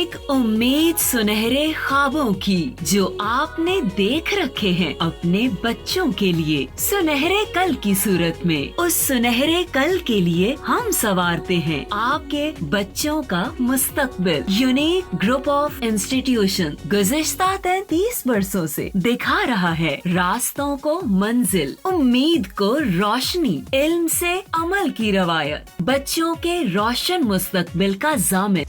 एक उम्मीद सुनहरे ख्वाबों की जो आपने देख रखे हैं अपने बच्चों के लिए, सुनहरे कल की सूरत में। उस सुनहरे कल के लिए हम संवारते हैं आपके बच्चों का मुस्तकबिल। यूनिक ग्रुप ऑफ इंस्टीट्यूशन गुज़िश्ता 33 वर्षों से दिखा रहा है रास्तों को मंजिल, उम्मीद को रोशनी, इल्म से अमल की रवायत, बच्चों के रोशन मुस्तकबिल का ज़ामिन।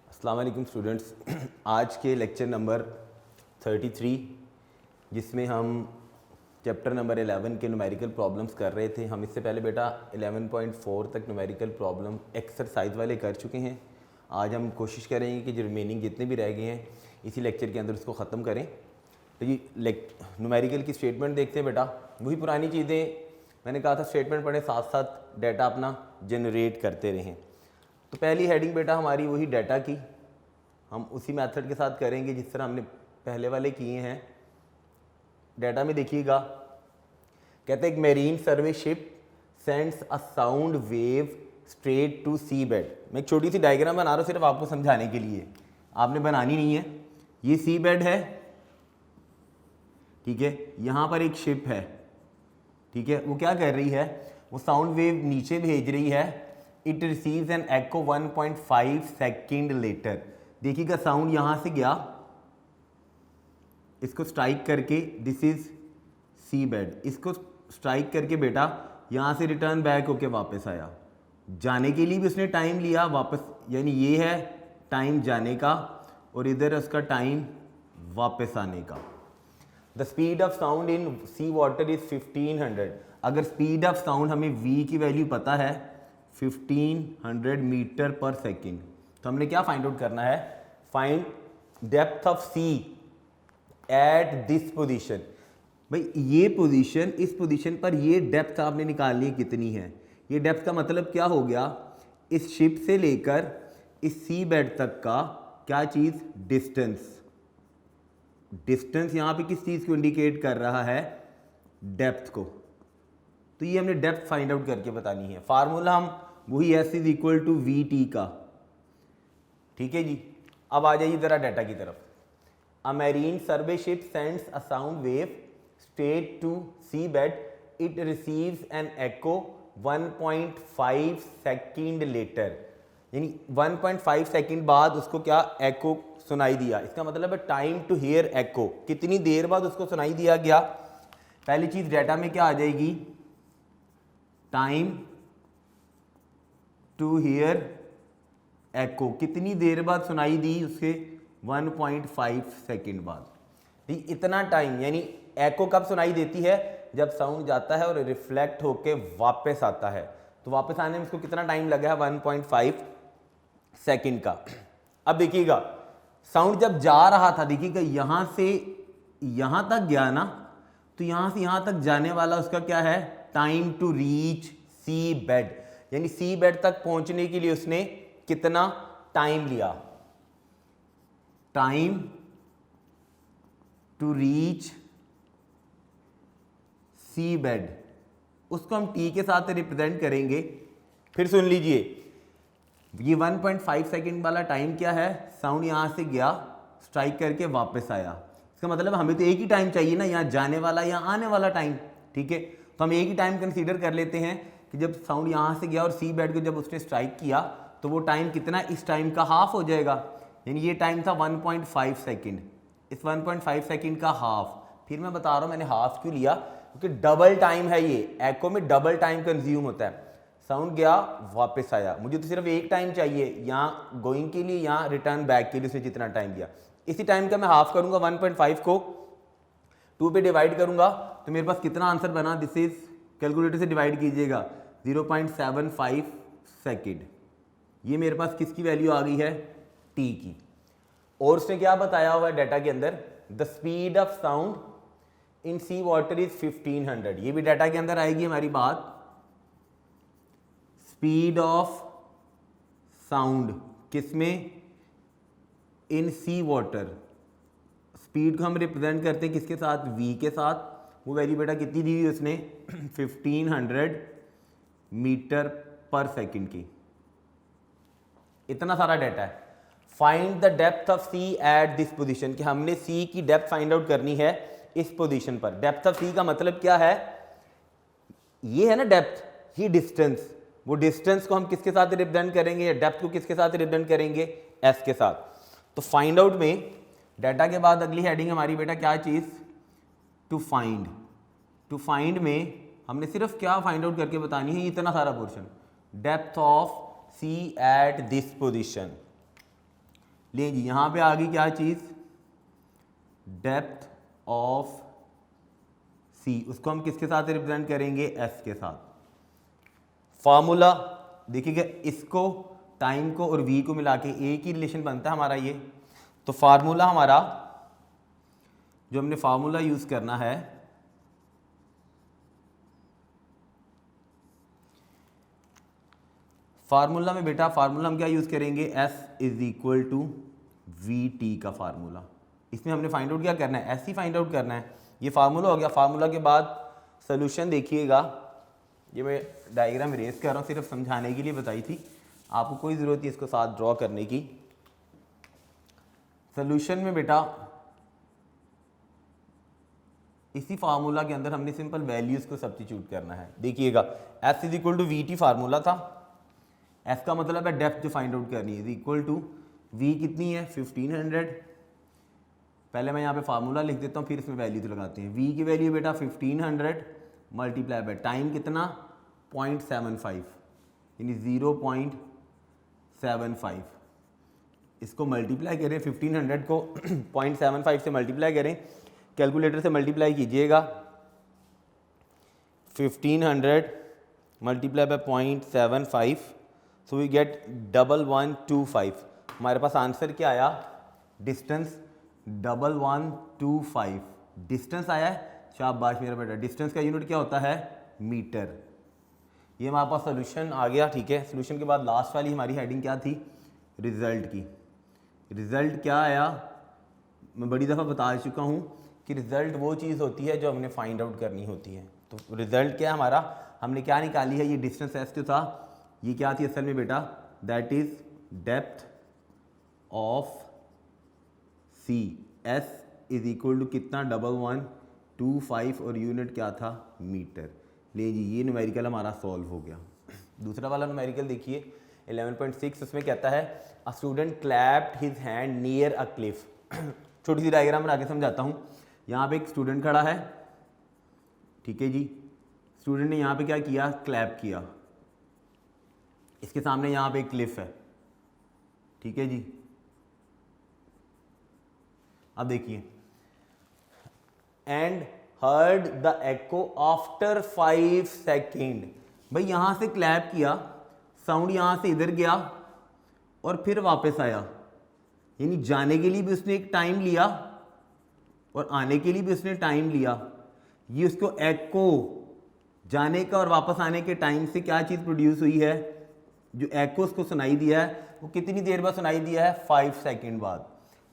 अस्सलाम वालेकुम स्टूडेंट्स, आज के लेक्चर नंबर 33 जिसमें हम चैप्टर नंबर 11 के न्यूमेरिकल प्रॉब्लम्स कर रहे थे। हम इससे पहले बेटा 11.4 तक न्यूमेरिकल प्रॉब्लम एक्सरसाइज वाले कर चुके हैं। आज हम कोशिश करेंगे कि जो रिमेनिंग जितने भी रह गए हैं इसी लेक्चर के अंदर उसको ख़त्म करें। तो ये न्यूमेरिकल की स्टेटमेंट देखते हैं बेटा। वही पुरानी चीज़ें मैंने कहा था, स्टेटमेंट पढ़ें साथ साथ डाटा अपना जनरेट करते रहें। तो पहली हेडिंग बेटा हमारी वही डाटा की, हम उसी मेथड के साथ करेंगे जिस तरह हमने पहले वाले किए हैं। डाटा में देखिएगा, कहते हैं एक marine survey ship sends a sound wave straight to sea bed. मैं एक छोटी सी डायग्राम बना रहा हूँ सिर्फ आपको समझाने के लिए, आपने बनानी नहीं है। ये सी बेड है, ठीक है, यहाँ पर एक शिप है, ठीक है। वो क्या कर रही है, वो साउंड वेव नीचे भेज रही है। It receives an echo 1.5 second later. देखिएगा साउंड यहाँ से गया, इसको स्ट्राइक करके, दिस इज सी बेड, इसको स्ट्राइक करके बेटा यहाँ से रिटर्न बैक होके वापस आया। जाने के लिए भी उसने टाइम लिया वापस, यानी ये है टाइम जाने का और इधर उसका टाइम वापस आने का। The speed of sound in sea water is 1500। अगर स्पीड ऑफ साउंड हमें v की वैल्यू पता है 1500 मीटर पर सेकेंड, तो हमने क्या फाइंड आउट करना है, find depth of sea at this position. भाई ये पोजीशन, इस पोजीशन पर ये डेप्थ आपने निकालनी है कितनी है। ये डेप्थ का मतलब क्या हो गया, इस शिप से लेकर इस सी बेड तक का क्या चीज़, डिस्टेंस। डिस्टेंस यहाँ पे किस चीज़ को इंडिकेट कर रहा है, डेप्थ को। तो ये हमने डेप्थ फाइंड आउट करके बतानी है। फार्मूला हम वही S is equal to we T का, ठीक है जी। अब आ जाइए ज़रा डाटा की तरफ। A marine survey ship sends a sound wave straight to sea bed. It receives an echo 1.5 second later, यानी 1.5 सेकेंड बाद उसको क्या एको सुनाई दिया। इसका मतलब है टाइम टू हियर एको, कितनी देर बाद उसको सुनाई दिया गया। पहली चीज़ डाटा में क्या आ जाएगी, टाइम टू हियर एको, कितनी देर बाद सुनाई दी उसके 1.5 सेकेंड बाद। इतना टाइम, यानी एको कब सुनाई देती है, जब साउंड जाता है और रिफ्लेक्ट होके वापस आता है। तो वापस आने में उसको कितना टाइम लगा है, 1.5 सेकेंड का। अब देखिएगा साउंड जब जा रहा था, देखिएगा यहां से यहां तक गया ना, तो यहां से यहां तक जाने वाला उसका क्या है, time to reach sea bed, यानी सी बेड तक पहुंचने के लिए उसने कितना टाइम लिया। Time to reach sea bed, उसको हम टी के साथ रिप्रेजेंट करेंगे। फिर सुन लीजिए, ये 1.5 सेकेंड वाला टाइम क्या है, साउंड यहां से गया, स्ट्राइक करके वापस आया। इसका मतलब हमें तो एक ही टाइम चाहिए ना, यहाँ जाने वाला या आने वाला टाइम, ठीक है। तो हम एक ही टाइम कंसीडर कर लेते हैं कि जब साउंड यहाँ से गया और सी बेड को जब उसने स्ट्राइक किया तो वो टाइम कितना, इस टाइम का हाफ हो जाएगा। यानी ये टाइम था 1.5 सेकेंड, इस 1.5 सेकेंड का हाफ। फिर मैं बता रहा हूँ मैंने हाफ क्यों लिया, क्योंकि डबल टाइम है ये, एको में डबल टाइम कंज्यूम होता है। साउंड गया वापस आया, मुझे तो सिर्फ एक टाइम चाहिए, यहाँ गोइंग के लिए, यहाँ रिटर्न बैक के लिए उसने जितना टाइम दिया, इसी टाइम का मैं हाफ करूँगा, 1.5 को 2 पे डिवाइड करूंगा तो मेरे पास कितना आंसर बना, दिस इज, कैलकुलेटर से डिवाइड कीजिएगा, 0.75 सेकेंड। ये मेरे पास किसकी वैल्यू आ गई है, टी की। और उसने क्या बताया हुआ है डाटा के अंदर, the speed of sound in sea water is 1500। ये भी डाटा के अंदर आएगी हमारी बात। स्पीड ऑफ साउंड किसमें, इन सी वाटर। स्पीड को हम रिप्रेजेंट करते हैं किसके साथ, v के साथ। वो वैल्यू बेटा कितनी दी हुई उसने 1500 मीटर पर सेकंड की। इतना सारा डाटा है। Find the depth of sea at this position, कि हमने सी की डेप्थ फाइंड आउट करनी है इस पोजीशन पर। डेप्थ ऑफ सी का मतलब क्या है, ये है ना डेप्थ, ही डिस्टेंस। वो डिस्टेंस को हम किसके साथ रिप्रेजेंट करेंगे, या डेप्थ को किसके साथ रिप्रेजेंट करेंगे, एस के साथ। तो फाइंड आउट में डाटा के बाद अगली हेडिंग हमारी बेटा क्या चीज़, टू फाइंड। टू फाइंड में हमने सिर्फ क्या फाइंड आउट करके बतानी है, इतना सारा portion, depth of sea at this position. ले जी यहां पे आ गई क्या चीज, डेप्थ ऑफ सी, उसको हम किसके साथ रिप्रेजेंट करेंगे, एस के साथ। फॉर्मूला देखिएगा, इसको टाइम को और वी को मिला के एक ही रिलेशन बनता है हमारा ये। तो फार्मूला हमारा जो हमने फार्मूला यूज करना है, फार्मूला में बेटा फार्मूला हम क्या यूज करेंगे, S is equal to we T का फार्मूला। इसमें हमने फाइंड आउट क्या करना है, S ही फाइंड आउट करना है। ये फार्मूला हो गया। फार्मूला के बाद सोल्यूशन देखिएगा, ये मैं डायग्राम इरेज कर रहा हूँ, सिर्फ समझाने के लिए बताई थी, आपको कोई ज़रूरत नहीं इसको साथ ड्रॉ करने की। सोल्यूशन में बेटा इसी फार्मूला के अंदर हमने सिंपल वैल्यूज़ को सब्स्टिट्यूट करना है। देखिएगा S is equal to we T formula था, S का मतलब है डेप्थ जो फाइंड आउट करनी है, इज इक्वल टू V कितनी है 1500। पहले मैं यहाँ पे फार्मूला लिख देता हूँ, फिर इसमें वैल्यू तो लगाते हैं। V की वैल्यू बेटा 1500 मल्टीप्लाई बाय टाइम कितना 0.75, यानी 0.75। इसको मल्टीप्लाई करें, 1500 को 0.75 से मल्टीप्लाई करें, कैलकुलेटर से मल्टीप्लाई कीजिएगा। 1500 multiply by 0.75, so we get 1125। हमारे पास आंसर क्या आया, डिस्टेंस 1125 डिस्टेंस आया है। शाबाश मेरा बेटा, डिस्टेंस का यूनिट क्या होता है, मीटर। ये हमारे पास सोल्यूशन आ गया, ठीक है। सोल्यूशन के बाद लास्ट वाली हमारी हेडिंग क्या थी, रिजल्ट की। रिजल्ट क्या आया, मैं बड़ी दफ़ा बता चुका हूँ कि रिजल्ट वो चीज़ होती है जो हमने फाइंड आउट करनी होती है। तो रिजल्ट क्या है हमारा, हमने क्या निकाली है, ये डिस्टेंस एस जो था, ये क्या थी असल में बेटा, that is depth of sea. S is equal to कितना 1125 और यूनिट क्या था, मीटर। ले जी ये न्यूमेरिकल हमारा सॉल्व हो गया। दूसरा वाला न्यूमेरिकल देखिए 11.6, उसमें कहता है a student clapped his hand near a cliff. छोटी सी डायग्राम बना के समझाता हूँ। यहाँ पे एक स्टूडेंट खड़ा है, ठीक है जी। स्टूडेंट ने यहाँ पे क्या किया, क्लैप किया। इसके सामने यहाँ पे एक क्लिफ है, ठीक है जी। अब देखिए, and heard the echo after 5 second. भाई यहां से क्लैप किया, साउंड यहां से इधर गया और फिर वापस आया, यानी जाने के लिए भी उसने एक टाइम लिया और आने के लिए भी उसने टाइम लिया। ये उसको एको, जाने का और वापस आने के टाइम से क्या चीज़ प्रोड्यूस हुई है, जो एको उसको सुनाई दिया है वो कितनी देर बाद सुनाई दिया है, 5 सेकेंड बाद।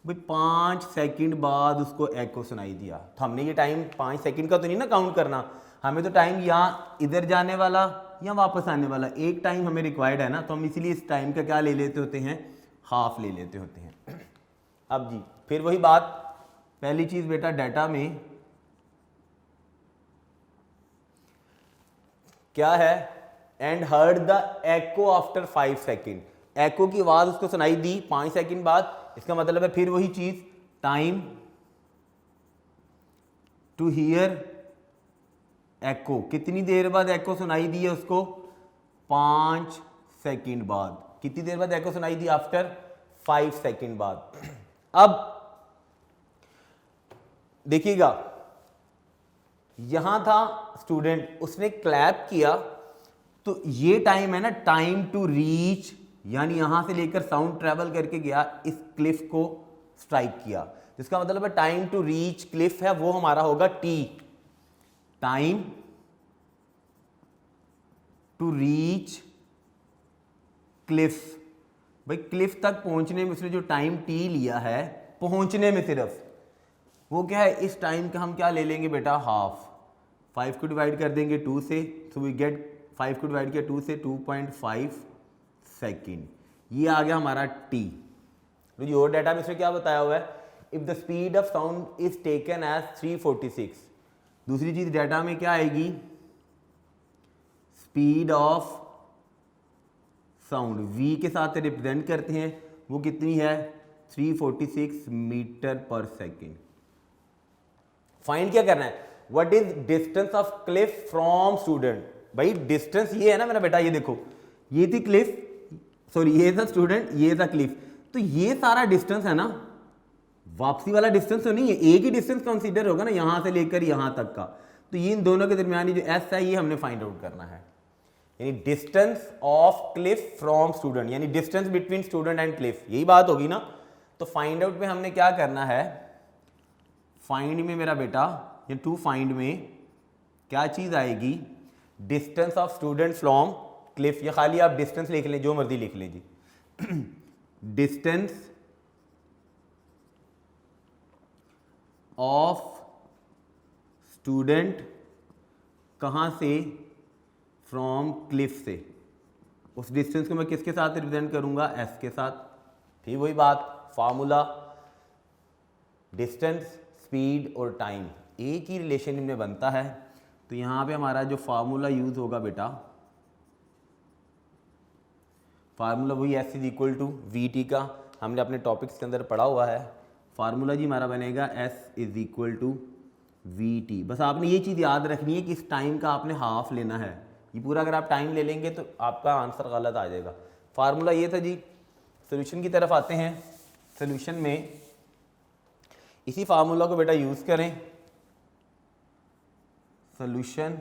भाई 5 सेकंड बाद उसको एको सुनाई दिया। तो हमने ये टाइम 5 सेकंड का तो नहीं ना काउंट करना, हमें तो टाइम यहाँ इधर जाने वाला या वापस आने वाला एक टाइम हमें रिक्वायर्ड है ना, तो हम इसीलिए इस टाइम का क्या ले लेते होते हैं, हाफ ले लेते होते हैं। अब जी फिर वही बात, पहली चीज बेटा डाटा में क्या है, and heard the echo after 5 second. Echo की आवाज उसको सुनाई दी 5 सेकंड बाद, इसका मतलब है फिर वही चीज, टाइम टू हियर एको। कितनी देर बाद एको सुनाई दी है उसको, 5 सेकंड बाद। कितनी देर बाद एको सुनाई दी, आफ्टर 5 सेकंड बाद। अब देखिएगा, यहां था स्टूडेंट, उसने क्लैप किया, तो ये टाइम है ना, टाइम टू रीच, यानी यहां से लेकर साउंड ट्रेवल करके गया, इस क्लिफ को स्ट्राइक किया, जिसका मतलब है टाइम टू रीच क्लिफ है वो हमारा होगा t. Time to reach cliff, भाई क्लिफ तक पहुंचने में उसने जो टाइम टी लिया है, पहुंचने में सिर्फ, वो क्या है, इस टाइम का हम क्या ले लेंगे बेटा, हाफ। 5 को डिवाइड कर देंगे 2 से, सो वी गेट 5 को डिवाइड किया 2 से 2.5 सेकेंड। ये आ गया हमारा t। तो जो और डाटा में इसमें क्या बताया हुआ है, if the speed of sound is taken as 346। दूसरी चीज डाटा में क्या आएगी, स्पीड ऑफ साउंड v के साथ रिप्रेजेंट करते हैं, वो कितनी है 346 मीटर पर सेकेंड। फाइंड क्या करना है, what is distance of cliff from student. भाई डिस्टेंस ये है ना मेरा बेटा, ये देखो ये थी क्लिफ, सॉरी ये था स्टूडेंट, ये था क्लिफ, तो ये सारा डिस्टेंस है ना, वापसी वाला डिस्टेंस तो नहीं है, एक ही डिस्टेंस कंसीडर होगा ना यहां से लेकर यहां तक का। तो ये इन दोनों के दरमियान जो एस है ये हमने फाइंड आउट करना है, यानी distance of cliff from student, यानी distance between student and cliff, यही बात होगी ना। तो फाइंड आउट में हमने क्या करना है, फाइंड में मेरा बेटा या टू फाइंड में क्या चीज आएगी, distance of student from Cliff, या खाली आप डिस्टेंस लिख लें, जो मर्जी लिख लें जी। डिस्टेंस ऑफ स्टूडेंट कहां से, फ्रॉम क्लिफ से। उस डिस्टेंस को मैं किसके साथ रिप्रेजेंट करूंगा, एस के साथ। ठीक वही बात, फार्मूला डिस्टेंस, स्पीड और टाइम एक ही रिलेशन में बनता है। तो यहां पे हमारा जो फार्मूला यूज होगा बेटा, फार्मूला वही S is equal to we T का हमने अपने टॉपिक्स के अंदर पढ़ा हुआ है। फार्मूला जी हमारा बनेगा S is equal to we t. बस आपने ये चीज़ याद रखनी है कि इस टाइम का आपने हाफ लेना है, ये पूरा अगर आप टाइम ले लेंगे तो आपका आंसर गलत आ जाएगा। फार्मूला ये था जी। सोल्यूशन की तरफ आते हैं। सोल्यूशन में इसी फार्मूला को बेटा यूज़ करें। Solution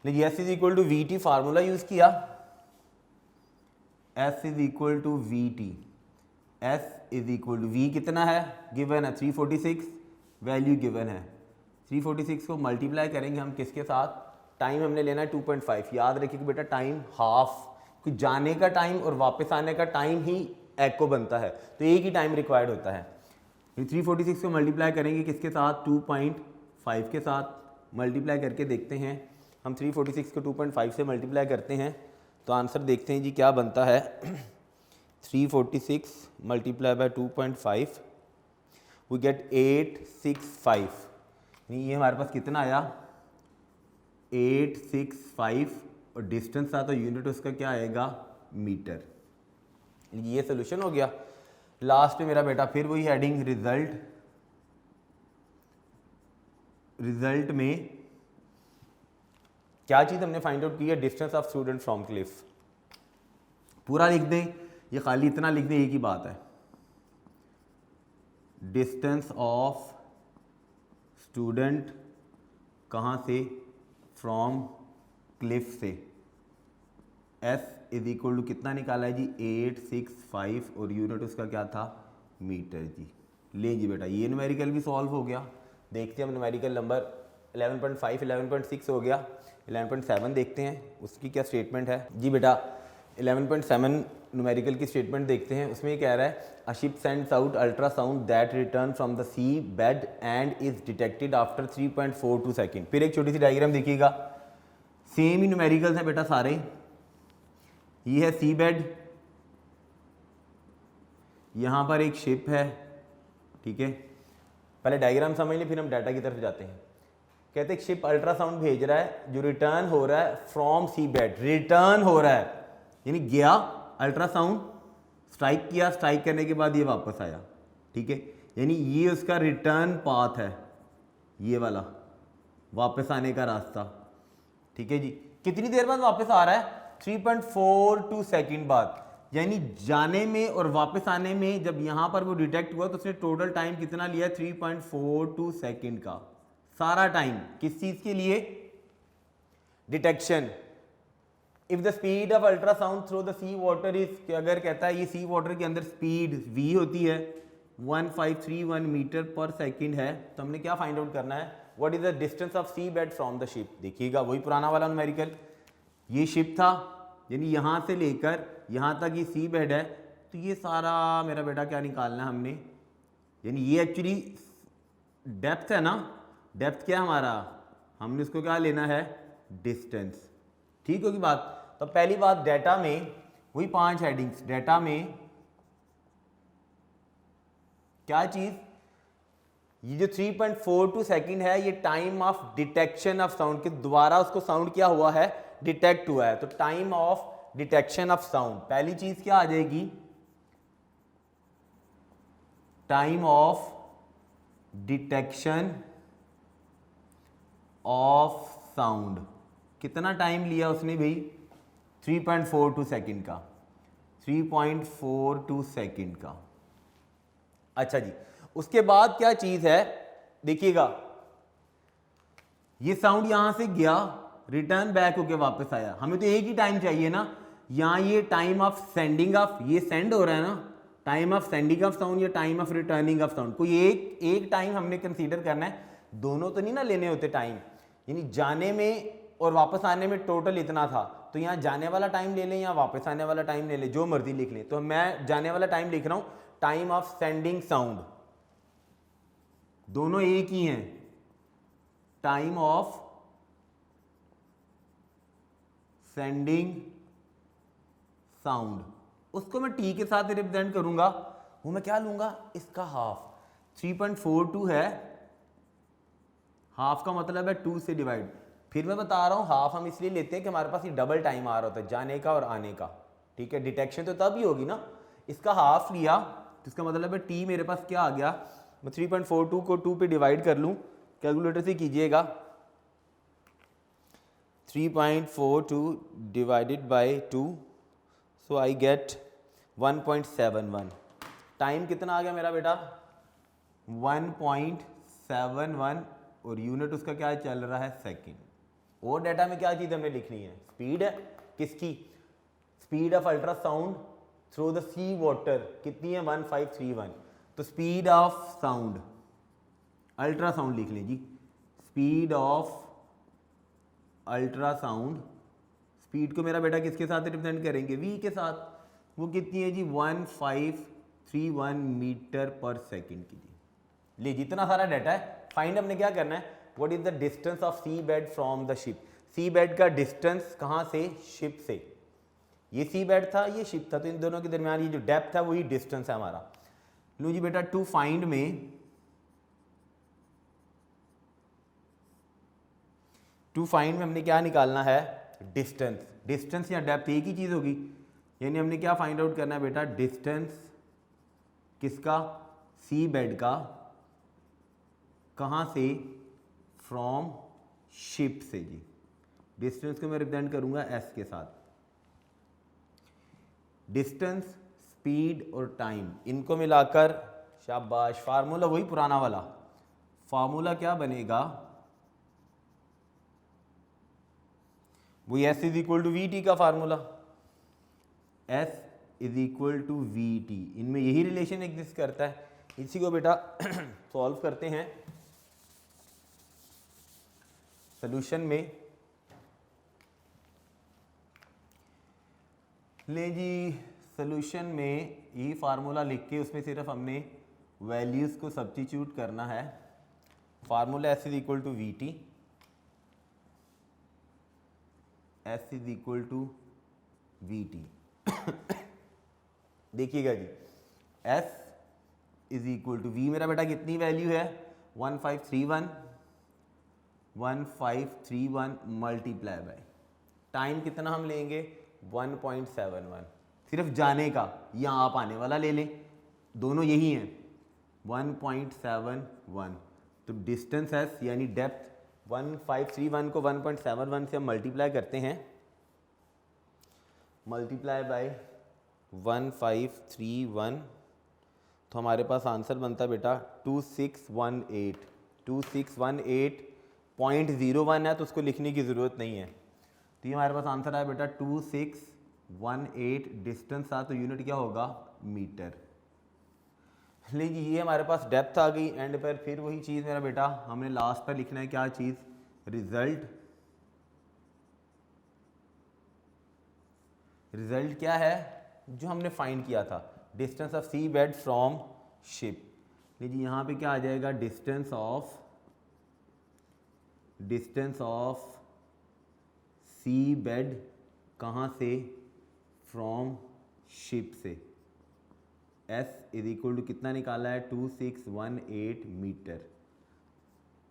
S is equal to we T formula use किया, S is equal to we T, S is equal to V कितना है गिवन है 346, वैल्यू गिवन है 346 को मल्टीप्लाई करेंगे हम किसके साथ, टाइम हमने लेना है 2.5। याद रखिए कि बेटा टाइम हाफ, कि जाने का टाइम और वापस आने का टाइम ही एको बनता है, तो एक ही टाइम रिक्वायर्ड होता है। 346 को मल्टीप्लाई करेंगे किसके साथ, 2.5 के साथ। मल्टीप्लाई करके देखते हैं हम, 346 को 2.5 से मल्टीप्लाई करते हैं तो आंसर देखते हैं जी क्या बनता है। 346 मल्टीप्लाई बाय 2.5 वी गेट 865। ये हमारे पास कितना आया 865, और डिस्टेंस था तो यूनिट उसका क्या आएगा मीटर। ये सोल्यूशन हो गया। लास्ट में मेरा बेटा फिर वही हेडिंग रिजल्ट। रिजल्ट में क्या चीज़ हमने फाइंड आउट की है, distance of student from Cliff. पूरा लिख दें ये खाली इतना लिख दें, एक ही बात है, डिस्टेंस ऑफ स्टूडेंट कहाँ से, फ्रॉम क्लिफ से। एस इज इक्वल टू कितना निकाला है जी 865, और यूनिट उसका क्या था मीटर जी। ले जी बेटा ये न्यूमेरिकल भी सॉल्व हो गया। देखते हैं हम न्यूमेरिकल नंबर 11.5 11.6 हो गया, 11.7 देखते हैं उसकी क्या स्टेटमेंट है जी बेटा। 11.7 न्यूमेरिकल की स्टेटमेंट देखते हैं, उसमें ये कह रहा है a ship sends out ultrasound that return from the sea bed and is detected after 3.42 second. फिर एक छोटी सी डायग्राम देखिएगा, सेम ही न्यूमेरिकल्स हैं बेटा सारे। ये है सी बेड, यहाँ पर एक शिप है, ठीक है। पहले डायग्राम समझ लें फिर हम डाटा की तरफ जाते हैं। कहते हैं शिप अल्ट्रासाउंड भेज रहा है जो रिटर्न हो रहा है फ्रॉम सी बेड, रिटर्न हो रहा है यानी गया अल्ट्रासाउंड, स्ट्राइक किया, स्ट्राइक करने के बाद ये वापस आया, ठीक है। यानी ये उसका रिटर्न पाथ है, ये वाला वापस आने का रास्ता, ठीक है जी। कितनी देर बाद वापस आ रहा है, 3.42 सेकेंड बाद, यानी जाने में और वापस आने में जब यहां पर वो डिटेक्ट हुआ तो उसने टोटल टाइम कितना लिया, 3.42 सेकेंड का सारा टाइम। किस चीज के लिए, detection. If the speed of ultrasound through the sea water is, अगर कहता है ये सी वाटर के अंदर स्पीड v होती है 1531 मीटर पर सेकेंड है, तो हमने क्या फाइंड आउट करना है, what is the distance of sea bed from the ship. देखिएगा वही पुराना वाला न्यूमेरिकल, ये शिप था यानी यहां से लेकर यहां तक ये सी बेड है, तो ये सारा मेरा बेटा क्या निकालना है हमने, यानी ये एक्चुअली डेप्थ है ना, डेप्थ क्या है हमारा, हमने इसको क्या लेना है, डिस्टेंस। ठीक होगी बात। तो पहली बात, डेटा में वही 5 हेडिंग्स, डेटा में क्या चीज, ये जो 3.42 सेकंड है ये time of detection of sound के द्वारा उसको साउंड क्या हुआ है, डिटेक्ट हुआ है। तो time of detection of sound, पहली चीज क्या आ जाएगी, time of detection of sound. कितना टाइम लिया उसने भाई, 3.42 सेकंड का, 3.42 सेकंड का। अच्छा जी, उसके बाद क्या चीज है, देखिएगा ये साउंड यहां से गया, रिटर्न बैक होके वापस आया, हमें तो एक ही टाइम चाहिए ना, यहां ये टाइम ऑफ सेंडिंग ऑफ, ये सेंड हो रहा है ना, time of sending of sound या time of returning of sound, कोई एक टाइम हमने कंसीडर करना है, दोनों तो नहीं ना लेने होते टाइम, यानी जाने में और वापस आने में टोटल इतना था, तो यहाँ जाने वाला टाइम ले लें या वापस आने वाला टाइम ले लें, जो मर्जी लिख लें। तो मैं जाने वाला टाइम लिख रहा हूं, टाइम ऑफ सेंडिंग साउंड, दोनों एक ही हैं, टाइम ऑफ सेंडिंग साउंड, उसको मैं टी के साथ रिप्रेजेंट करूंगा, वो मैं क्या लूंगा, इसका हाफ, 3.42 है, हाफ का मतलब है 2 से डिवाइड, फिर मैं बता रहा हूं हाफ हम इसलिए लेते हैं कि हमारे पास ये डबल टाइम आ रहा होता है, जाने का और आने का, ठीक है, डिटेक्शन तो तब ही होगी ना, इसका हाफ लिया तो इसका मतलब है टी मेरे पास क्या आ गया, मैं 3.42 को 2 पे डिवाइड कर लूं, कैलकुलेटर से कीजिएगा, 3.42 divided by 2, so I get 1.71। Time कितना आ गया मेरा बेटा, 1.71, और यूनिट उसका क्या चल रहा है, सेकंड। और डाटा में क्या चीज़ हमने लिखनी है, स्पीड है, किसकी, speed of ultrasound through the sea water कितनी है, 1531, तो स्पीड ऑफ साउंड, अल्ट्रासाउंड लिख लें जी, स्पीड ऑफ अल्ट्रासाउंड, स्पीड को मेरा बेटा किसके साथ रिप्रेजेंट करेंगे, वी के साथ, वो कितनी है जी, 1531 मीटर पर सेकंड की जी। ले, जितना सारा डाटा है, फाइंड हमने क्या करना है, what is the distance of sea bed from the ship, sea bed का डिस्टेंस कहाँ से, शिप से, ये सी बेड था, ये शिप था, तो इन दोनों के दरमियान ये जो डेप्थ है वही डिस्टेंस है हमारा। लो जी बेटा, टू फाइंड में, टू फाइंड में हमने क्या निकालना है, डिस्टेंस, डिस्टेंस या डेप्थ एक ही चीज होगी, यानी हमने क्या फाइंड आउट करना है बेटा, डिस्टेंस किसका, सी बेड का, कहाँ से, फ्रॉम शिप से जी। डिस्टेंस को मैं रिप्रेजेंट करूंगा एस के साथ, डिस्टेंस, स्पीड और टाइम, इनको मिलाकर, शाबाश, फार्मूला वही पुराना वाला, फार्मूला क्या बनेगा, वही S is equal to we T का formula, S is equal to we T, इनमें यही रिलेशन एग्जिस्ट करता है। इसी को बेटा सॉल्व करते हैं सॉल्यूशन में। ले जी, सॉल्यूशन में ये फार्मूला लिख के उसमें सिर्फ हमने वैल्यूज़ को सब्स्टिट्यूट करना है, formula S is equal to we T, S is equal to we T. देखिएगा जी, S is equal to V, मेरा बेटा कितनी वैल्यू है, 1531 मल्टीप्लाई बाय टाइम कितना हम लेंगे, 1.71, सिर्फ जाने का, या आप आने वाला ले लें, दोनों यही हैं, 1.71, तो डिस्टेंस एस यानी डेप्थ 1531 को 1.71 से हम मल्टीप्लाई करते हैं, मल्टीप्लाई बाय 1531, तो हमारे पास आंसर बनता है बेटा 2618, 2618.01 है, तो उसको लिखने की ज़रूरत नहीं है, तो ये हमारे पास आंसर आया बेटा 2618, डिस्टेंस था तो यूनिट क्या होगा, मीटर। लीजिए, ये हमारे पास डेप्थ आ गई एंड पर, फिर वही चीज़ मेरा बेटा हमने लास्ट पर लिखना है, क्या चीज़, रिजल्ट। रिजल्ट क्या है, जो हमने फाइंड किया था, distance of sea bed from ship, जी यहाँ पे क्या आ जाएगा, डिस्टेंस ऑफ सी बेड, कहाँ से, फ्रॉम शिप से, S इज इक्वल टू कितना निकाला है, 2618 मीटर।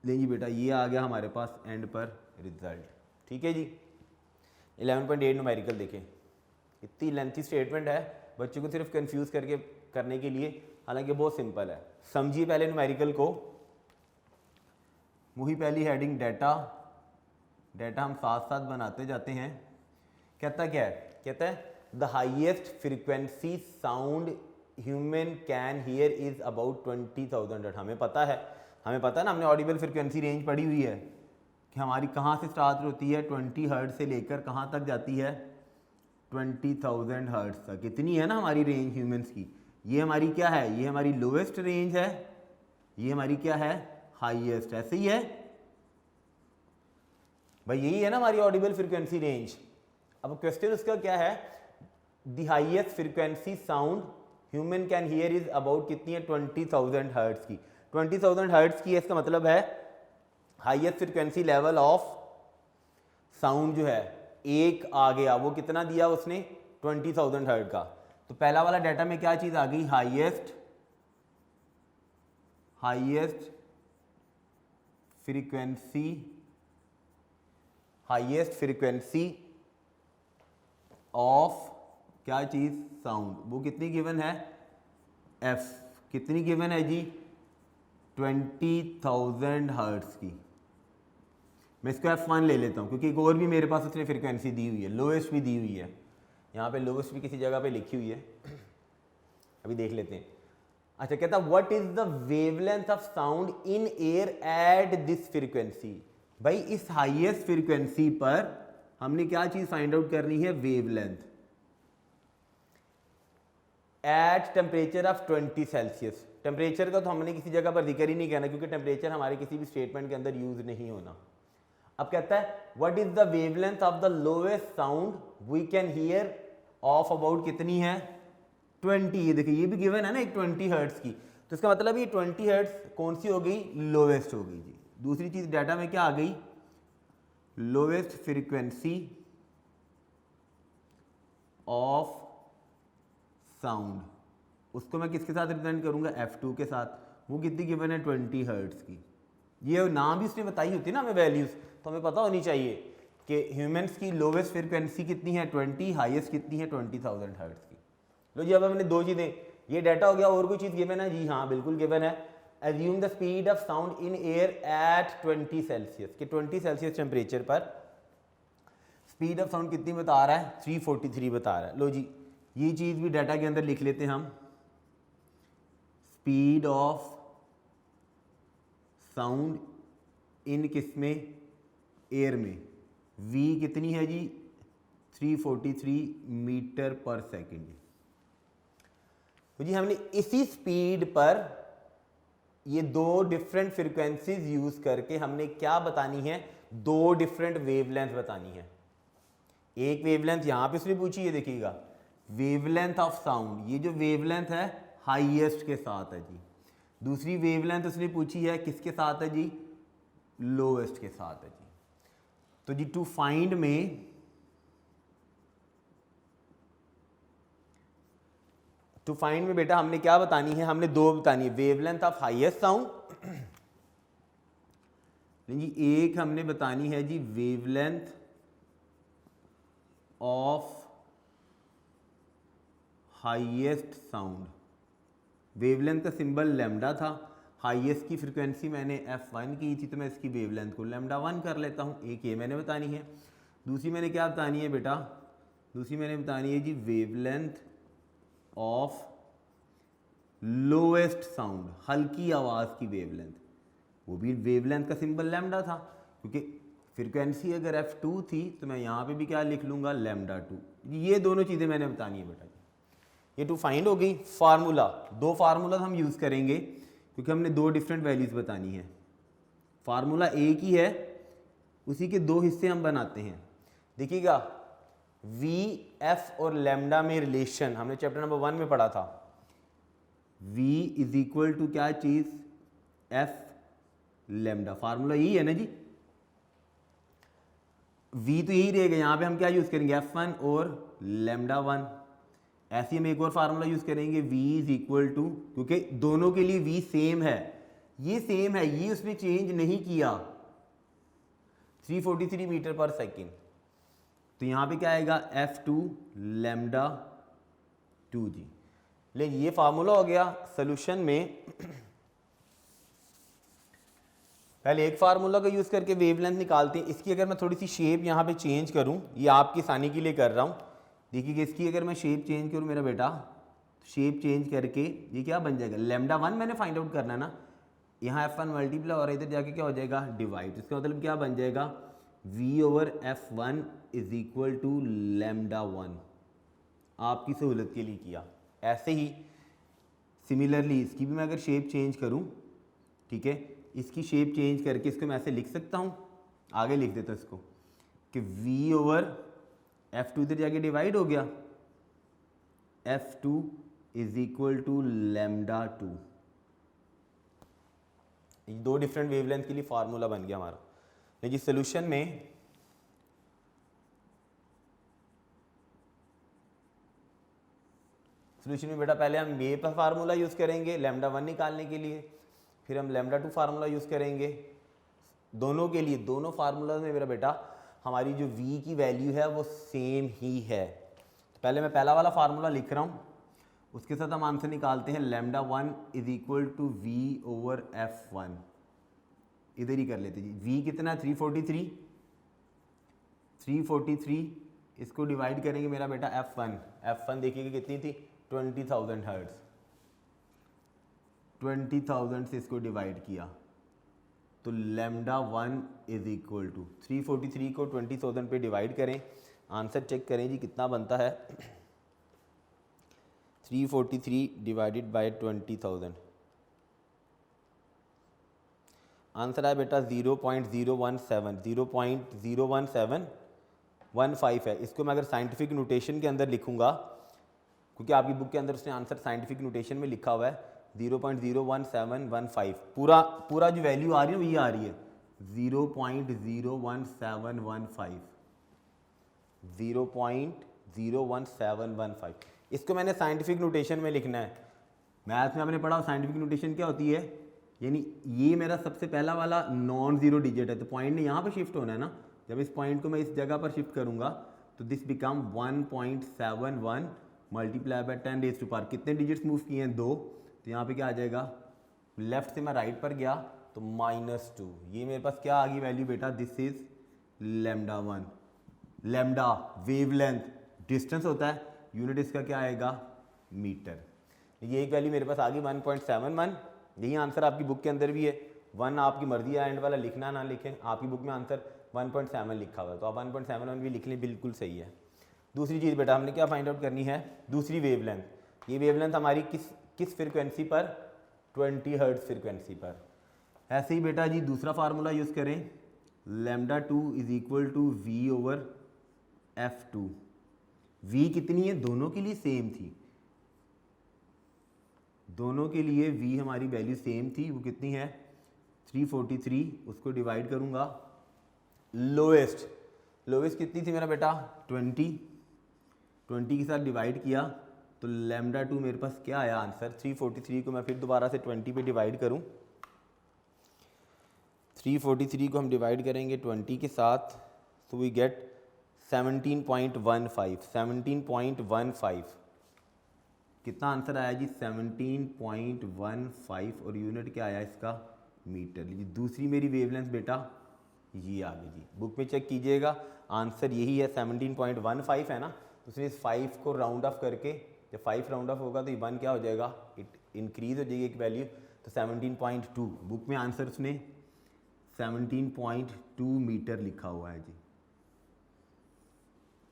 लेंगे बेटा ये आ गया हमारे पास एंड पर रिजल्ट। ठीक है जी, 11.8 न्यूमेरिकल देखें, इतनी लेंथी स्टेटमेंट है बच्चों को सिर्फ कंफ्यूज करने के लिए, हालांकि बहुत सिंपल है। समझिए पहले न्यूमेरिकल को, वही पहली हेडिंग डाटा हम साथ साथ बनाते जाते हैं। कहता क्या है, कहता है the highest frequency sound human can hear is about 20,000 hertz. हमें पता है ना, हमने ऑडिबल फ्रीक्वेंसी रेंज पढ़ी हुई है कि हमारी कहाँ से स्टार्ट होती है, 20 हर्ट्ज से लेकर कहाँ तक जाती है, 20,000 हर्ट्ज तक। कितनी है ना हमारी रेंज ह्यूमंस की। ये हमारी क्या है, ये हमारी लोएस्ट रेंज है, ये हमारी क्या है, हाईएस्ट। ऐसे ही है भाई, यही है ना हमारी ऑडिबल फ्रीक्वेंसी रेंज। अब क्वेश्चन उसका क्या है, the highest frequency sound human can hear is about कितनी है, 20,000 हर्ट्ज की। 20,000 हर्ट्ज की, इसका मतलब है highest frequency level of sound जो है एक आ गया, वो कितना दिया उसने, 20,000 हर्ट्ज का। तो पहला वाला डाटा में क्या चीज आ गई, हाईएस्ट फ्रीक्वेंसी ऑफ क्या चीज, साउंड। वो कितनी गिवन है, एफ कितनी गिवन है जी, 20,000 हर्ट्ज की। मैं इसको F1 ले लेता हूँ क्योंकि एक और भी मेरे पास उसने फ्रीक्वेंसी दी हुई है, लोएस्ट भी दी हुई है। यहाँ पे लोएस्ट भी किसी जगह पे लिखी हुई है, अभी देख लेते हैं। अच्छा, कहता what is the wavelength of sound in air at this frequency. भाई इस हाईएस्ट फ्रीक्वेंसी पर हमने क्या चीज फाइंड आउट करनी है, wavelength at temperature of 20 Celsius. Temperature का तो हमने किसी जगह पर जिक्र ही नहीं करना क्योंकि टेम्परेचर हमारे किसी भी स्टेटमेंट के अंदर यूज नहीं होना। अब कहता है what is the wavelength of the lowest sound we can hear of about कितनी है, 20। ये देखिए ये भी गिवन है ना एक 20 हर्ट्ज की, तो इसका मतलब ये 20 हर्ट्ज कौन सी हो गई, लोएस्ट हो गई जी। दूसरी चीज डाटा में क्या आ गई, लोएस्ट फ्रीक्वेंसी ऑफ साउंड, उसको मैं किसके साथ रिप्रेजेंट करूंगा, F2 के साथ। वो कितनी गिवन है, 20 हर्ट्ज की। ये नाम भी उसने बताई होती है ना हमें वैल्यूज, तो हमें पता होनी चाहिए कि ह्यूमंस की लोवेस्ट फ्रीक्वेंसी कितनी है, 20, हाईएस्ट कितनी है, 20,000 हर्ट्ज की। लो जी, अब हमने दो चीज़ें, ये डाटा हो गया, और कोई चीज़ गिवन है जी, हाँ बिल्कुल गिवन है। Assume the speed of sound in air at 20 Celsius, कि 20 सेल्सियस टेम्परेचर पर स्पीड ऑफ साउंड कितनी बता रहा है, 343 बता रहा है। लो जी, ये चीज़ भी डाटा के अंदर लिख लेते हैं हम। स्पीड ऑफ साउंड इन किसमें, एयर में, v कितनी है जी, 343 मीटर पर सेकेंड। तो जी हमने इसी स्पीड पर ये दो डिफरेंट फ्रीक्वेंसीज यूज करके हमने क्या बतानी है, दो डिफरेंट वेवलेंथ बतानी है। एक वेवलेंथ यहां पे उसने पूछी है, देखिएगा वेवलेंथ ऑफ साउंड, ये जो वेवलेंथ है हाईएस्ट के साथ है जी। दूसरी वेवलेंथ उसने पूछी है किसके साथ है जी, लोएस्ट के साथ है जी। तो जी टू फाइंड में बेटा हमने क्या बतानी है, हमने दो बतानी है, वेवलेंथ ऑफ हाईएस्ट साउंड, जी एक हमने बतानी है जी wavelength of highest sound. Wavelength का सिंबल लैम्डा था, हाईएस्ट की फ्रीक्वेंसी मैंने F1 की थी, तो मैं इसकी वेवलेंथ को λ1 कर लेता हूँ। एक ये मैंने बतानी है। दूसरी मैंने क्या बतानी है बेटा, दूसरी मैंने बतानी है जी वेवलेंथ ऑफ लोएस्ट साउंड, हल्की आवाज़ की वेवलेंथ। वो भी वेवलेंथ का सिंबल लैम्डा था, क्योंकि फ्रीक्वेंसी अगर F2 थी तो मैं यहाँ पे भी क्या लिख लूँगा, λ2। ये दोनों चीज़ें मैंने बतानी है बेटा। ये टू फाइंड हो गई। फार्मूला, दो फार्मूला हम यूज़ करेंगे क्योंकि हमने दो डिफरेंट वैल्यूज़ बतानी है। फार्मूला एक ही है, उसी के दो हिस्से हम बनाते हैं। देखिएगा वी, एफ और लैम्डा में रिलेशन हमने चैप्टर नंबर 1 में पढ़ा था। v इज इक्वल टू क्या चीज़, एफ लेमडा, फार्मूला यही है ना जी, v तो यही रहेगा, यहाँ पे हम क्या यूज़ करेंगे f1 और लेमडा 1। ऐसे ही हम एक और फार्मूला यूज़ करेंगे v इज इक्वल टू, क्योंकि दोनों के लिए v सेम है, ये सेम है, ये उसने चेंज नहीं किया, 343 मीटर पर सेकेंड। तो यहाँ पे क्या आएगा, f2 लेमडा 2 जी। ले ये फार्मूला हो गया। सोल्यूशन में पहले एक फार्मूला का यूज़ करके वेवलेंथ निकालते हैं। इसकी अगर मैं थोड़ी सी शेप यहाँ पे चेंज करूँ, ये आपकी आसानी के लिए कर रहा हूँ, देखिए इसकी अगर मैं शेप चेंज करूँ मेरा बेटा, शेप चेंज करके ये क्या बन जाएगा, लेमडा 1 मैंने फाइंड आउट करना है ना, यहाँ f1 मल्टीप्लाई और इधर जाके क्या हो जाएगा, डिवाइड। इसका मतलब क्या बन जाएगा, v over f1 is equal to lambda 1। आपकी सहूलत के लिए किया। ऐसे ही सिमिलरली इसकी भी मैं अगर शेप चेंज करूँ, ठीक है, इसकी शेप चेंज करके इसको मैं ऐसे लिख सकता हूँ, आगे लिख देता हूँ इसको कि v ओवर f2 इधर जाके डिवाइड हो गया, f2 is equal to lambda 2। दो डिफरेंट वेवलेंथ के लिए फार्मूला बन गया हमारा। लेकिन सोल्यूशन में बेटा पहले हम ये फार्मूला यूज़ करेंगे लेमडा 1 निकालने के लिए, फिर हम लेमडा 2 फार्मूला यूज़ करेंगे दोनों के लिए। दोनों फार्मूला में मेरा बेटा हमारी जो v की वैल्यू है वो सेम ही है। तो पहले मैं पहला वाला फार्मूला लिख रहा हूँ, उसके साथ हम आंसर निकालते हैं, lambda 1 is equal to v over f1। इधर ही कर लेते जी, v कितना, 343, 343 इसको डिवाइड करेंगे मेरा बेटा f1 देखिएगा कितनी थी, 20,000 हर्ट्ज, 20,000 से इसको डिवाइड किया तो लेमडा 1 इज इक्वल टू 343 को 20,000 पे डिवाइड करें, आंसर चेक करें जी कितना बनता है, 343 डिवाइडेड बाय 20,000, आंसर है बेटा 0.01715 है। इसको मैं अगर साइंटिफिक नोटेशन के अंदर लिखूंगा, क्योंकि आपकी बुक के अंदर उसने आंसर साइंटिफिक नोटेशन में लिखा हुआ है 0.01715, पूरा जो वैल्यू आ रही है वो ये आ रही है 0.01715, 0.01715। इसको मैंने साइंटिफिक नोटेशन में लिखना है। मैथ में आपने पढ़ा साइंटिफिक नोटेशन क्या होती है, यानी ये मेरा सबसे पहला वाला नॉन जीरो डिजिट है, तो पॉइंट ने यहाँ पर शिफ्ट होना है ना, जब इस पॉइंट को मैं इस जगह पर शिफ्ट करूँगा तो this become 1.71 multiply by 10 raise to power, कितने डिजिट्स मूव किए हैं, 2, तो यहाँ पे क्या आ जाएगा, लेफ्ट से मैं राइट पर गया तो -2, ये मेरे पास क्या आ गई वैल्यू बेटा, this is lambda 1। Lambda wavelength, distance होता है, यूनिट इसका क्या आएगा, मीटर। ये एक वैल्यू मेरे पास आ गई 1.71, यही आंसर आपकी बुक के अंदर भी है। 1 आपकी मर्जी है एंड वाला लिखना ना लिखें, आपकी बुक में आंसर 1.7 लिखा हुआ है, तो आप 1.71 भी लिख लें, बिल्कुल सही है। दूसरी चीज़ बेटा हमने क्या फाइंड आउट करनी है, दूसरी वेवलेंथ। ये वेवलेंथ हमारी किस फ्रिक्वेंसी पर, 20 हर्ट्ज फ्रिक्वेंसी पर। ऐसे ही बेटा जी दूसरा फार्मूला यूज़ करें, lambda 2 is equal to v over f2। v कितनी है, दोनों के लिए सेम थी, दोनों के लिए v हमारी वैल्यू सेम थी, वो कितनी है 343, उसको डिवाइड करूँगा, लोएस्ट कितनी थी मेरा बेटा 20 के साथ डिवाइड किया तो लेमडा 2 मेरे पास क्या आया आंसर, 343 को मैं फिर दोबारा से 20 पे डिवाइड करूं, 343 को हम डिवाइड करेंगे 20 के साथ, तो वी गेट 17.15, कितना आंसर आया जी 17.15, और यूनिट क्या आया इसका, मीटर। लीजिए दूसरी मेरी वेवलेंथ बेटा ये आ गई जी, बुक में चेक कीजिएगा, आंसर यही है 17.15 है ना, तो उसने इस 5 को राउंड ऑफ करके, जब 5 राउंड ऑफ होगा तो ये 1 क्या हो जाएगा, इट इंक्रीज हो जाएगी एक वैल्यू, तो 17.2, बुक में आंसर उसने 17.2 मीटर लिखा हुआ है जी।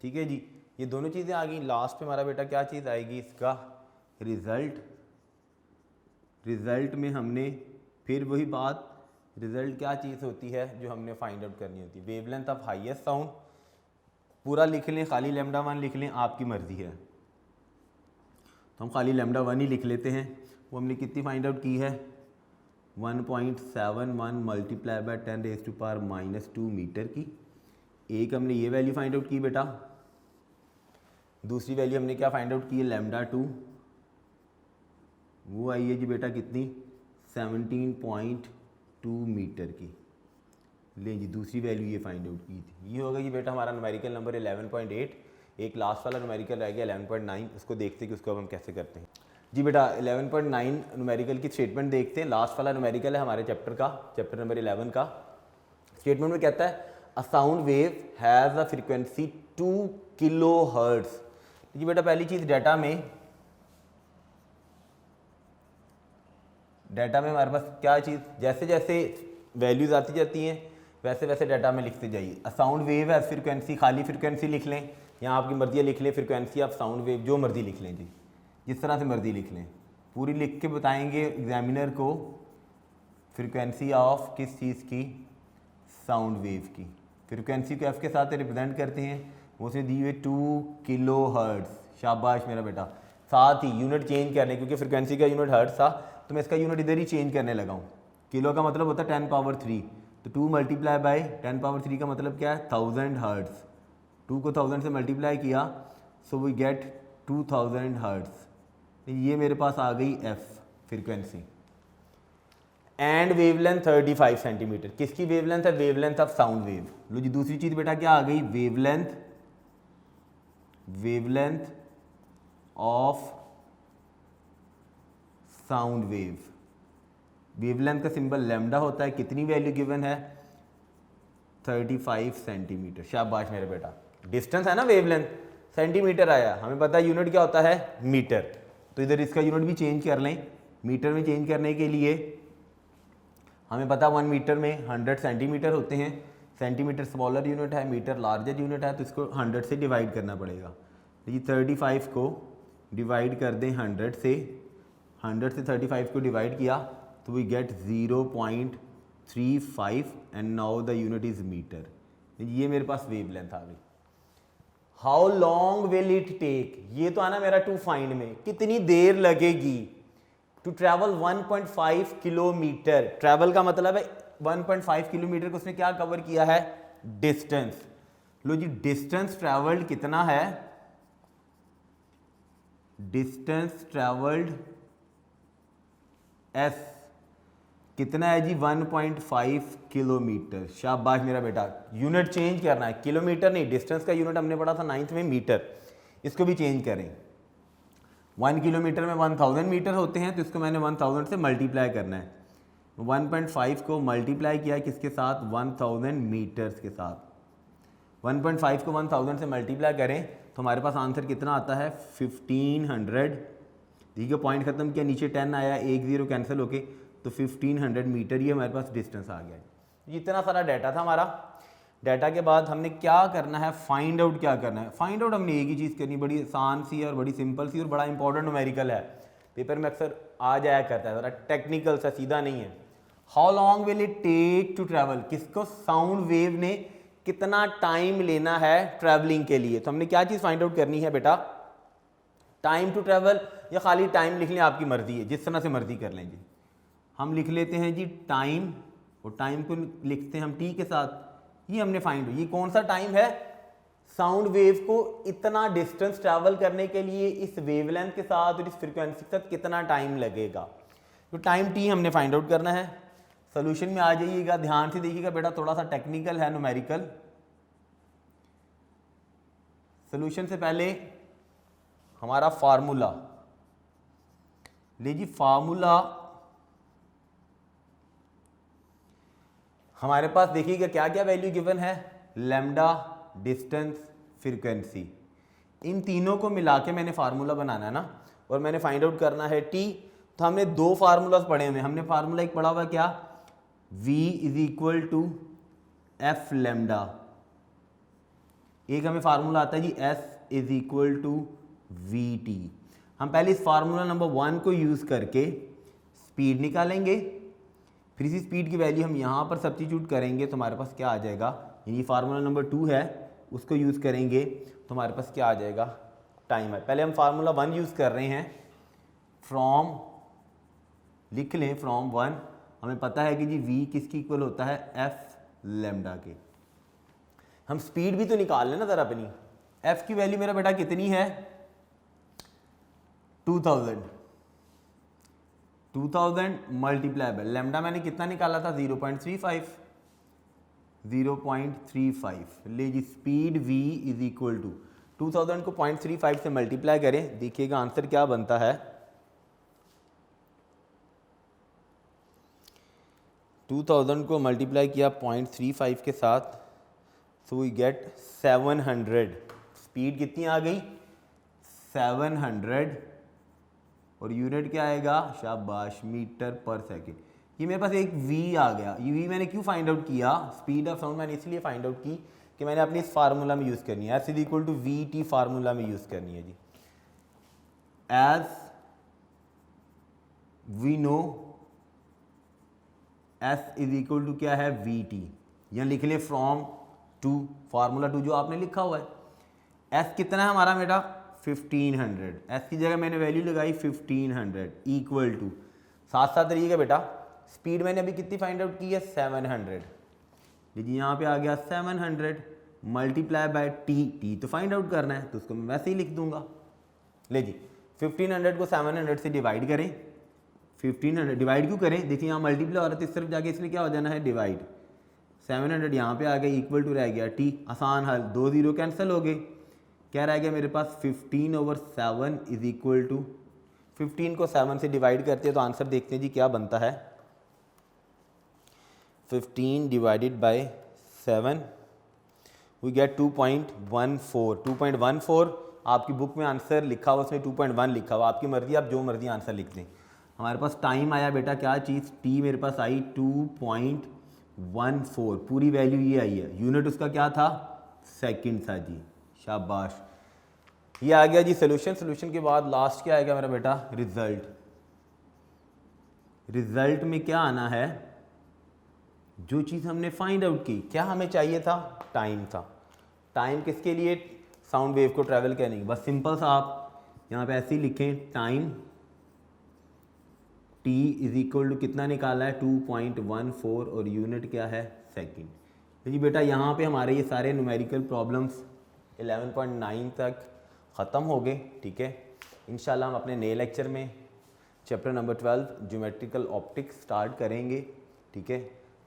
ठीक है जी, ये दोनों चीज़ें आ गई। लास्ट पे हमारा बेटा क्या चीज़ आएगी, इसका रिजल्ट में हमने फिर वही बात, रिजल्ट क्या चीज़ होती है जो हमने फाइंड आउट करनी होती है, वेवलेंथ ऑफ हाईएस्ट साउंड, पूरा लिख लें, खाली लेमडा 1 लिख लें, आपकी मर्जी है, तो हम खाली लेमडा 1 ही लिख लेते हैं। वो हमने कितनी फाइंड आउट की है 1.71 मल्टीप्लाई बाय 10⁻⁻² मीटर की। एक हमने ये वैल्यू फाइंड आउट की बेटा, दूसरी वैल्यू हमने क्या फाइंड आउट की है λ2, वो आई है जी बेटा कितनी 17.2 मीटर की। ले जी दूसरी वैल्यू ये फाइंड आउट की थी। ये होगा जी बेटा हमारा न्यूमेरिकल नंबर 11.8। एक लास्ट वाला न्यूमेरिकल रह गया 11.9, उसको देखते हैं कि उसको अब हम कैसे करते हैं। जी बेटा 11.9 न्यूमेरिकल की स्टेटमेंट देखते हैं। लास्ट वाला न्यूमेरिकल है हमारे चैप्टर का, चैप्टर नंबर 11 का। स्टेटमेंट में कहता है a sound wave has a frequency 2 kilohertz. जी बेटा पहली चीज़ डाटा में हमारे पास क्या चीज़, जैसे जैसे वैल्यूज़ आती जाती हैं वैसे वैसे डाटा में लिखते जाइए। अ साउंड वेव है फ्रीक्वेंसी, खाली फ्रीक्वेंसी लिख लें, यहाँ आपकी मर्जी है लिख लें फ्रीक्वेंसी आप साउंड वेव, जो मर्जी लिख लें जी, जिस तरह से मर्जी लिख लें। पूरी लिख के बताएंगे एग्जामिनर को फ्रीक्वेंसी ऑफ किस चीज़ की, साउंड वेव की। फ्रीक्वेंसी को एफ के साथ रिप्रेजेंट करते हैं, वो उसने दी हुई 2 किलोहर्ट्ज़। शाबाश मेरा बेटा। साथ ही यूनिट चेंज करने, क्योंकि फ्रीक्वेंसी का यूनिट हर्ट्ज़ था तो मैं इसका यूनिट इधर ही चेंज करने लगा हूँ। किलो का मतलब होता है 10⁻3, तो 2 मल्टीप्लाई बाय 10⁻3 का मतलब क्या है 1000 हर्ट्ज़। 2 को 1000 से मल्टीप्लाई किया सो वी गेट 2000 हर्ट्ज़। ये मेरे पास आ गई F frequency. And wavelength 35 centimetre. किसकी वेवलेंथ है, वेवलेंथ ऑफ साउंड वेव। लो जी दूसरी चीज़ बेटा क्या आ गई, wavelength of sound wave. Wavelength का सिंबल लैम्डा होता है। कितनी वैल्यू गिवन है 35 सेंटीमीटर। शाबाश मेरे बेटा। डिस्टेंस है ना वेवलेंथ, सेंटीमीटर आया, हमें पता है यूनिट क्या होता है मीटर, तो इधर इसका यूनिट भी चेंज कर लें। मीटर में चेंज करने के लिए हमें पता 1 मीटर में 100 सेंटीमीटर होते हैं। सेंटीमीटर स्मॉलर यूनिट है, मीटर लार्जर यूनिट है, तो इसको 100 से डिवाइड करना पड़ेगा। तो ये 35 को डिवाइड कर दें 100 से, 100 से 35 को डिवाइड किया तो we get 0.35 and now the unit is metre. ये मेरे पास वेवलेंथ आ गई। How long will it take, ये तो आना मेरा टू फाइंड में, कितनी देर लगेगी टू ट्रैवल 1.5 किलोमीटर। ट्रैवल का मतलब है 1.5 किलोमीटर को उसने क्या कवर किया है, डिस्टेंस। लो जी डिस्टेंस ट्रैवल्ड कितना है, डिस्टेंस ट्रैवल्ड एस कितना है जी 1.5 किलोमीटर। शाबाश मेरा बेटा। यूनिट चेंज करना है, किलोमीटर नहीं, डिस्टेंस का यूनिट हमने पढ़ा था 9th में मीटर, इसको भी चेंज करें। 1 किलोमीटर में 1000 मीटर होते हैं, तो इसको मैंने 1000 से मल्टीप्लाई करना है। 1.5 को मल्टीप्लाई किया किसके साथ, 1000 मीटर्स के साथ। 1.5 को 1000 से मल्टीप्लाई करें तो हमारे पास आंसर कितना आता है 1500। ठीक है, पॉइंट खत्म किया, नीचे 10 आया, 1 0 कैंसिल होके, तो 1500 मीटर ये हमारे पास डिस्टेंस आ गया है। इतना सारा डाटा था हमारा। डाटा के बाद हमने क्या करना है, फाइंड आउट क्या करना है। फाइंड आउट हमने एक ही चीज़ करनी, बड़ी आसान सी और बड़ी सिंपल सी और बड़ा इंपॉर्टेंट न्यूमेरिकल है, पेपर में अक्सर आ जाया करता है, ज़रा टेक्निकल सा, सीधा नहीं है। How long will it take to travel, किसको, साउंड वेव ने कितना टाइम लेना है ट्रैवलिंग के लिए। तो हमने क्या चीज़ फाइंड आउट करनी है बेटा, टाइम टू ट्रैवल, या खाली टाइम लिख लें, आपकी मर्जी है, जिस तरह से मर्जी कर लें जी। हम लिख लेते हैं जी टाइम, और टाइम को लिखते हैं हम टी के साथ। ये हमने फाइंड, ये कौन सा टाइम है, साउंड वेव को इतना डिस्टेंस ट्रैवल करने के लिए इस वेवलेंथ के साथ और इस फ्रीक्वेंसी के साथ कितना टाइम लगेगा, तो टाइम टी हमने फाइंड आउट करना है। सोल्यूशन में आ जाइएगा, ध्यान से देखिएगा बेटा, थोड़ा सा टेक्निकल है न्यूमेरिकल। सोल्यूशन से पहले हमारा फार्मूला ले जी, फार्मूला हमारे पास देखिएगा क्या क्या वैल्यू गिवन है, लैम्डा, डिस्टेंस, फ्रीक्वेंसी, इन तीनों को मिला के मैंने फार्मूला बनाना है ना, और मैंने फाइंड आउट करना है टी। तो हमने दो फार्मूलाज पढ़े हुए, हमने फार्मूला एक पढ़ा हुआ क्या, V is equal to f lambda, एक हमें फार्मूला आता है जी S is equal to we t. हम पहले इस फार्मूला नंबर 1 को यूज़ करके स्पीड निकालेंगे, फिर इसी स्पीड की वैल्यू हम यहाँ पर सब्स्टिट्यूट करेंगे तो हमारे पास क्या आ जाएगा, यानी फार्मूला नंबर 2 है उसको यूज़ करेंगे तो हमारे पास क्या आ जाएगा, टाइम है। पहले हम फार्मूला 1 यूज़ कर रहे हैं, फ्रॉम लिख लें फ्रॉम 1, हमें पता है कि जी v किसकी इक्वल होता है f लैम्डा के। हम स्पीड भी तो निकाल लें ना ज़रा अपनी। f की वैल्यू मेरा बेटा कितनी है 2000 मल्टीप्लाई बाय लैम्डा मैंने कितना निकाला था 0.35 ले जी speed v is equal to 2000 को 0.35 से मल्टीप्लाई करें, देखिएगा आंसर क्या बनता है 2000 को मल्टीप्लाई किया 0.35 के साथ, सो वी गेट 700। स्पीड कितनी आ गई 700 और यूनिट क्या आएगा शाबाश मीटर पर सेकंड। ये मेरे पास एक v आ गया। ये v मैंने क्यों फाइंड आउट किया, स्पीड ऑफ साउंड मैंने इसलिए फाइंड आउट की कि मैंने अपनी इस फार्मूला में यूज़ करनी है, s is equal to we T formula में यूज़ करनी है जी। As we know s is equal to क्या है वी टी, यहाँ लिख ले फ्रॉम टू फार्मूला टू जो आपने लिखा हुआ है। s कितना है हमारा बेटा 1500, s की जगह मैंने वैल्यू लगाई 1500 इक्वल टू साथ साथ रहिएगा बेटा, स्पीड मैंने अभी कितनी फाइंड आउट की है 700। लीजिए यहाँ पे आ गया 700 मल्टीप्लाई बाय टी तो फाइंड आउट करना है तो उसको मैं वैसे ही लिख दूंगा। ले जी 1500 को 700 से डिवाइड करें, 1500 डिवाइड क्यों करें, देखिए यहाँ मल्टीप्लाई हो रहा है तो इस तरफ जाके इसलिए क्या हो जाना है डिवाइड, 700 यहाँ पे आ गया इक्वल टू रह गया टी, आसान हल 2 0 कैंसिल हो गए, क्या रह गया मेरे पास 15/7 इज इक्वल टू 15 को 7 से डिवाइड करते हैं तो आंसर देखते हैं जी क्या बनता है 15 डिवाइडेड बाय 7 वी गेट 2.14 आपकी बुक में आंसर लिखा हुआ उसमें 2.1 लिखा हुआ, आपकी मर्जी आप जो मर्जी आंसर लिख दें। हमारे पास टाइम आया बेटा क्या चीज़ टी मेरे पास आई 2.14 पूरी वैल्यू ये आई है, यूनिट उसका क्या था सेकंड था जी शाबाश। ये आ गया जी सोल्यूशन के बाद लास्ट क्या आएगा मेरा बेटा रिजल्ट में क्या आना है जो चीज़ हमने फाइंड आउट की, क्या हमें चाहिए था टाइम था। टाइम किसके लिए साउंड वेव को ट्रैवल करने की, बस सिंपल सा आप यहाँ पे ऐसे ही लिखें time t is equal to कितना निकाला है 2.14 और यूनिट क्या है सेकंड। तो जी बेटा यहाँ पे हमारे ये सारे न्यूमेरिकल प्रॉब्लम्स 11.9 तक ख़त्म हो गए। ठीक है, इंशाल्लाह हम अपने नए लेक्चर में chapter number 12 geometrical optics start करेंगे। ठीक है,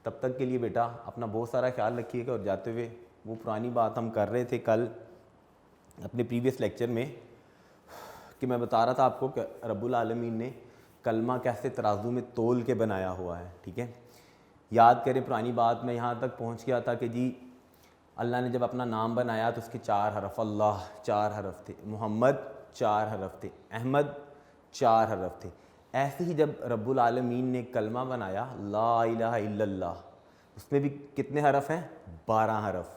तब तक के लिए बेटा अपना बहुत सारा ख्याल रखिएगा। और जाते हुए वो पुरानी बात हम कर रहे थे कल अपने प्रीवियस लेक्चर में कि मैं बता रहा था आपको कि रब्बुल आलमीन ने कलमा कैसे तराजू में तोल के बनाया हुआ है। ठीक है, याद करें पुरानी बात में यहाँ तक पहुँच गया था कि जी अल्लाह ने जब अपना नाम बनाया तो उसके 4 हरफ, अल्लाह 4 हरफ थे, मोहम्मद 4 हरफ थे, अहमद 4 हरफ थे। ऐसे ही जब रब्बुल आलमीन ने कलमा बनाया ला इलाहा इल्लल्लाह, उसमें भी कितने हरफ हैं 12 हरफ।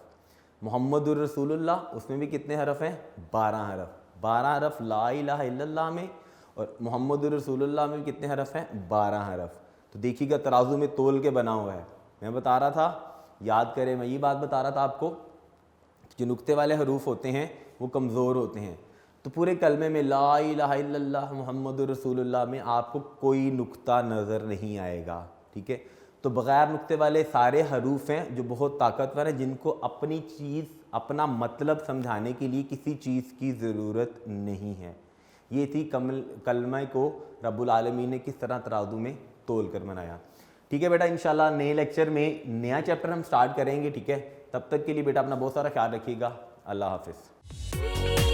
मोहम्मदुर रसूलुल्लाह उसमें भी कितने हरफ हैं 12 हरफ। 12 हरफ ला इलाहा इल्लल्लाह में और मोहम्मदुर रसूलुल्लाह में कितने हरफ हैं 12 हरफ। तो देखिएगा तराजू में तोल के बना हुआ है। मैं बता रहा था, याद करें, मैं ये बात बता रहा था आपको, जो नुक्ते वाले हरूफ होते हैं वो कमज़ोर होते हैं। तो पूरे कलमे में ला इलाहा इल्लल्लाह मुहम्मदुर रसूलुल्लाह में आपको कोई नुक्ता नज़र नहीं आएगा। ठीक है, तो बग़ैर नुक्ते वाले सारे हरूफ हैं जो बहुत ताकतवर हैं, जिनको अपनी चीज़ अपना मतलब समझाने के लिए किसी चीज़ की ज़रूरत नहीं है। ये थी कलमा को रब्बुल आलमीन ने किस तरह तराजू में तोल कर बनाया। ठीक है बेटा, इंशाल्लाह नए लेक्चर में नया चैप्टर हम स्टार्ट करेंगे। ठीक है, तब तक के लिए बेटा अपना बहुत सारा ख्याल रखिएगा। अल्लाह हाफिज़।